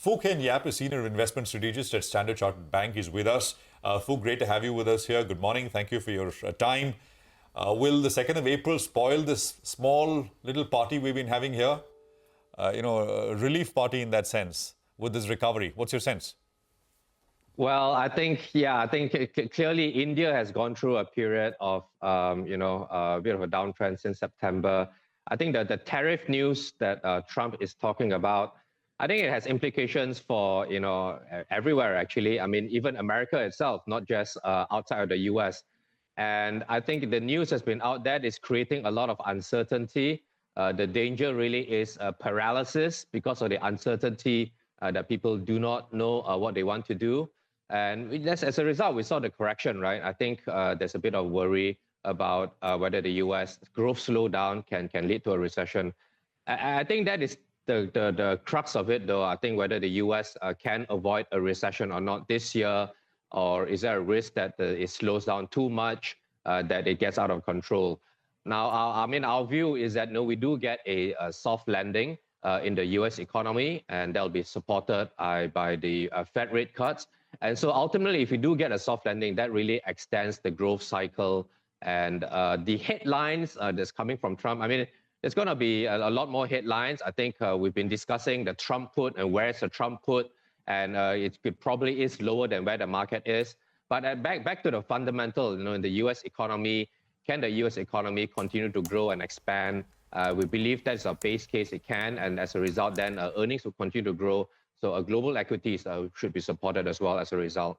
Fook Hien is Senior Investment Strategist at Standard Chartered Bank. He's with us. Fook, great to have you with us here. Good morning. Thank you for your time. Will the 2nd of April spoil this small little party we've been having here? A relief party in that sense with this recovery. What's your sense? Well, I think clearly India has gone through a period of, a bit of a downtrend since September. I think that the tariff news that Trump is talking about, I think it has implications for, everywhere, actually. I mean, even America itself, not just outside of the US. And I think the news has been out there is creating a lot of uncertainty. The danger really is paralysis because of the uncertainty that people do not know what they want to do. And as a result, we saw the correction, right? I think there's a bit of worry about whether the US growth slowdown can lead to a recession. I think that is the crux of it, though. I think whether the US can avoid a recession or not this year, or is there a risk that it slows down too much, that it gets out of control? Now, our view is that no, we do get a soft landing in the US economy, and that'll be supported by the Fed rate cuts. And so ultimately, if we do get a soft landing, that really extends the growth cycle. And the headlines that's coming from Trump, I mean, there's going to be a lot more headlines. I think we've been discussing the Trump put and where's the Trump put, and it probably is lower than where the market is. But back to the fundamental, in the US economy, can the US economy continue to grow and expand? We believe that's our base case, it can, and as a result, then earnings will continue to grow. So global equities should be supported as well as a result.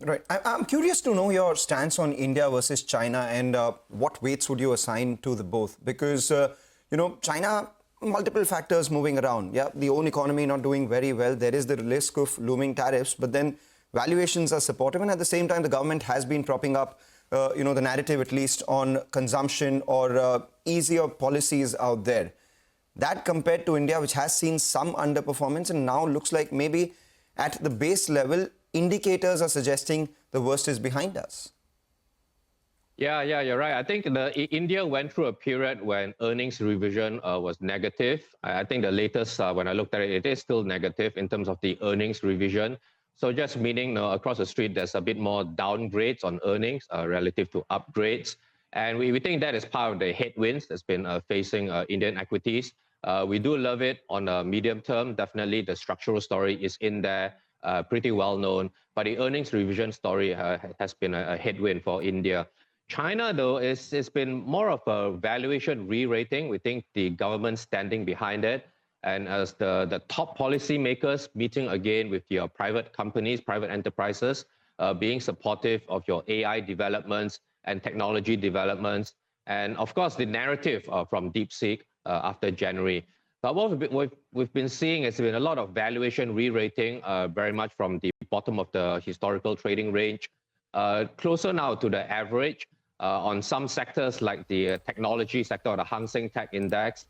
Right. I'm curious to know your stance on India versus China, and what weights would you assign to the both? Because, China, multiple factors moving around. Yeah, the own economy not doing very well. There is the risk of looming tariffs, but then valuations are supportive. And at the same time, the government has been propping up, the narrative, at least on consumption or easier policies out there. That compared to India, which has seen some underperformance and now looks like maybe at the base level, indicators are suggesting the worst is behind us. Yeah, you're right. I think India went through a period when earnings revision was negative. I think the latest, when I looked at it, it is still negative in terms of the earnings revision. So just meaning across the street, there's a bit more downgrades on earnings relative to upgrades. And we think that is part of the headwinds that's been facing Indian equities. We do love it on a medium term. Definitely the structural story is in there, pretty well known. But the earnings revision story has been a headwind for India. China, though, it's been more of a valuation re-rating. We think the government standing behind it. And as the top policymakers meeting again with your private companies, private enterprises, being supportive of your AI developments and technology developments, and of course the narrative from DeepSeek after January. But what we've been seeing has been a lot of valuation re-rating, very much from the bottom of the historical trading range, closer now to the average on some sectors like the technology sector or the Hang Seng Tech Index.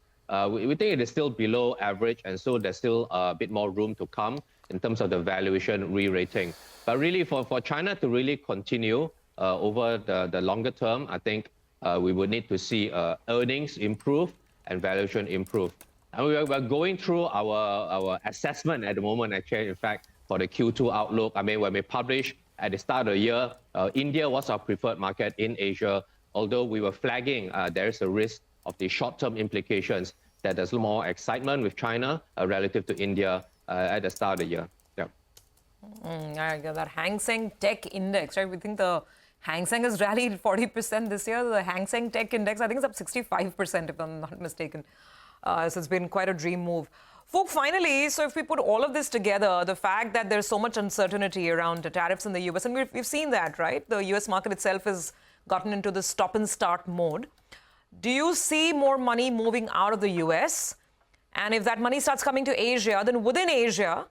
We think it is still below average, and so there's still a bit more room to come in terms of the valuation re-rating. But really for China to really continue over the longer term, I think we would need to see earnings improve and valuation improve. And we're going through our assessment at the moment, actually, in fact, for the Q2 outlook. I mean, when we published at the start of the year, India was our preferred market in Asia, although we were flagging there is a risk of the short-term implications that there's more excitement with China relative to India at the start of the year. Yeah. That Hang Seng Tech Index, right? We think the Hang Seng has rallied 40% this year. The Hang Seng Tech Index, I think, is up 65%, if I'm not mistaken. So it's been quite a dream move. Fook, finally, so if we put all of this together, the fact that there's so much uncertainty around the tariffs in the US, and we've seen that, right? The US market itself has gotten into the stop-and-start mode. Do you see more money moving out of the US? And if that money starts coming to Asia, then within Asia,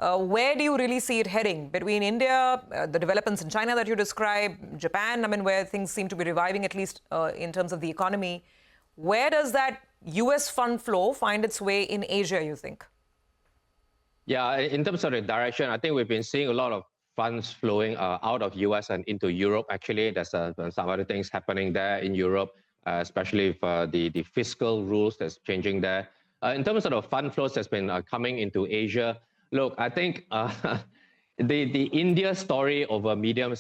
where do you really see it heading? Between India, the developments in China that you describe, Japan, I mean, where things seem to be reviving, at least in terms of the economy. Where does that US fund flow find its way in Asia, you think? Yeah, in terms of the direction, I think we've been seeing a lot of funds flowing out of US and into Europe. Actually, there's some other things happening there in Europe, especially for the fiscal rules that's changing there. In terms of the fund flows that's been coming into Asia, Look, I think the India story over medium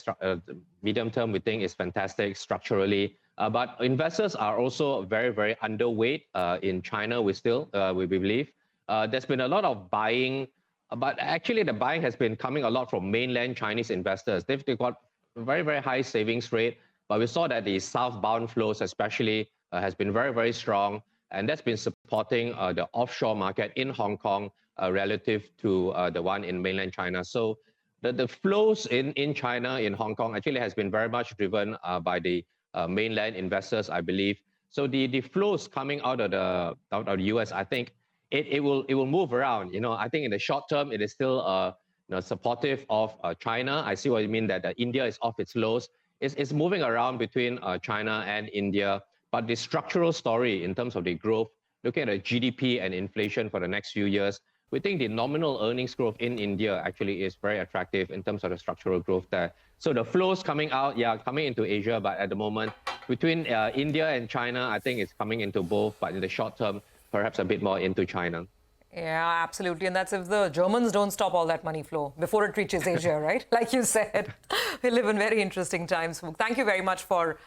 term, we think is fantastic structurally. But investors are also very, very underweight in China. We believe there's been a lot of buying, but actually the buying has been coming a lot from mainland Chinese investors. They've got very, very high savings rate, but we saw that the southbound flows especially has been very, very strong, and that's been supporting the offshore market in Hong Kong relative to the one in mainland China. So the flows in China, in Hong Kong, actually has been very much driven by the mainland investors, I believe. So the flows coming out of the US, I think it will move around. I think in the short term, it is still supportive of China. I see what you mean, that India is off its lows. It's moving around between China and India. But the structural story in terms of the growth, looking at the GDP and inflation for the next few years, we think the nominal earnings growth in India actually is very attractive in terms of the structural growth there. So the flows coming out, coming into Asia, but at the moment, between India and China, I think it's coming into both, but in the short term, perhaps a bit more into China. Yeah, absolutely. And that's if the Germans don't stop all that money flow before it reaches Asia, right? Like you said, we live in very interesting times. Thank you very much for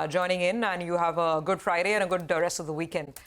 joining in, and you have a good Friday and a good rest of the weekend.